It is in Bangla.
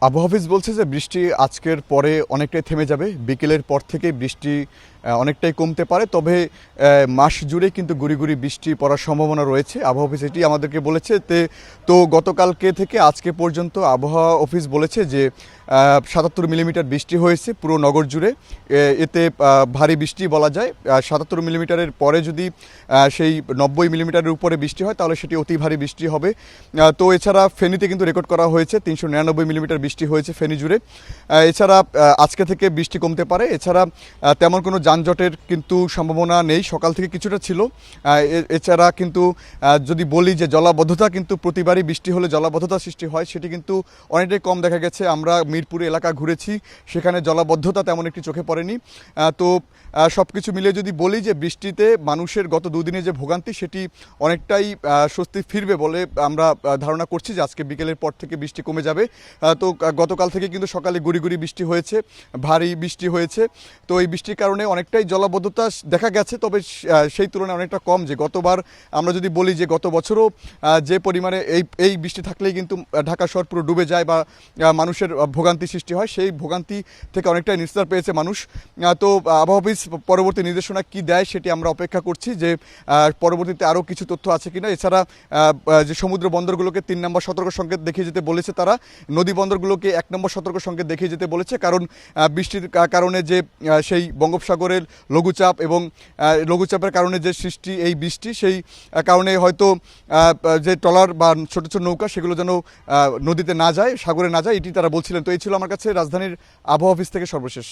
আবহাওয়া অফিস বলছে যে বৃষ্টি আজকের পরে অনেকটাই থেমে যাবে। বিকেলের পর থেকেই বৃষ্টি অনেকটাই কমতে পারে, তবে মাস জুড়ে কিন্তু গুড়ি গুড়ি বৃষ্টি পড়ার সম্ভাবনা রয়েছে। আবহাওয়া অফিস এটি আমাদেরকে বলেছে। তো গতকালকে থেকে আজকে পর্যন্ত আবহাওয়া অফিস বলেছে যে ৭৭ মিলিমিটার বৃষ্টি হয়েছে পুরো নগর জুড়ে। এতে ভারী বৃষ্টি বলা যায়। ৭৭ মিলিমিটারের পরে যদি সেই ৯০ মিলিমিটারের উপরে বৃষ্টি হয় তাহলে সেটি অতি ভারী বৃষ্টি হবে। তো এছাড়া ফেনীতে কিন্তু রেকর্ড করা হয়েছে ৩৯৯ মিলিমিটার বৃষ্টি হয়েছে ফেনী জুড়ে। এছাড়া আজকে থেকে বৃষ্টি কমতে পারে। এছাড়া তেমন কোনো যানজটের কিন্তু সম্ভাবনা নেই, সকাল থেকে কিছুটা ছিল। এছাড়া কিন্তু যদি বলি যে জলাবদ্ধতা কিন্তু প্রতিবারই বৃষ্টি হলে জলাবদ্ধতা সৃষ্টি হয়, সেটি কিন্তু অনেকটাই কম দেখা গেছে। আমরা মিরপুরে এলাকা ঘুরেছি, সেখানে জলাবদ্ধতা তেমন একটি চোখে পড়েনি। তো সব কিছু মিলিয়ে যদি বলি যে বৃষ্টিতে মানুষের গত দুদিনে যে ভোগান্তি সেটি অনেকটাই স্বস্তি ফিরবে বলে আমরা ধারণা করছি যে আজকে বিকেলের পর থেকে বৃষ্টি কমে যাবে। তো গতকাল থেকে কিন্তু সকালে গুড়ি গুড়ি বৃষ্টি হয়েছে, ভারী বৃষ্টি হয়েছে। তো এই বৃষ্টির কারণে অনেকটাই জলাবদ্ধতা দেখা গেছে, তবে সেই তুলনায় অনেকটা কম। যে গতবার আমরা যদি বলি যে গত বছরও যে পরিমাণে এই বৃষ্টি থাকলেই কিন্তু ঢাকা শহর পুরো ডুবে যায় বা মানুষের ভোগান্তি সৃষ্টি হয়, সেই ভোগান্তি থেকে অনেকটাই নিস্তার পেয়েছে মানুষ। তো আবহাওয়া অফিস পরবর্তী নির্দেশনা কি দেয় সেটি আমরা অপেক্ষা করছি, যে পরবর্তীতে আরও কিছু তথ্য আছে কিনা। এছাড়া যে সমুদ্র বন্দরগুলোকে ৩ নম্বর সতর্ক সংকেত দেখিয়ে যেতে বলেছে তারা, নদী বন্দরগুলোকে ১ নম্বর সতর্ক সংকেত দেখিয়ে যেতে বলেছে। কারণ বৃষ্টির কারণে যে সেই বঙ্গোপসাগরের লঘুচাপ এবং লঘুচাপের কারণে যে সৃষ্টি এই বৃষ্টি, সেই কারণে হয়তো যে ট্রলার বা ছোটো ছোটো নৌকা সেগুলো যেন নদীতে না যায়, সাগরে না যায়, এটি তারা বলছিলেন। তো এই ছিল আমার কাছে রাজধানীর আবহাওয়া অফিস থেকে সর্বশেষ।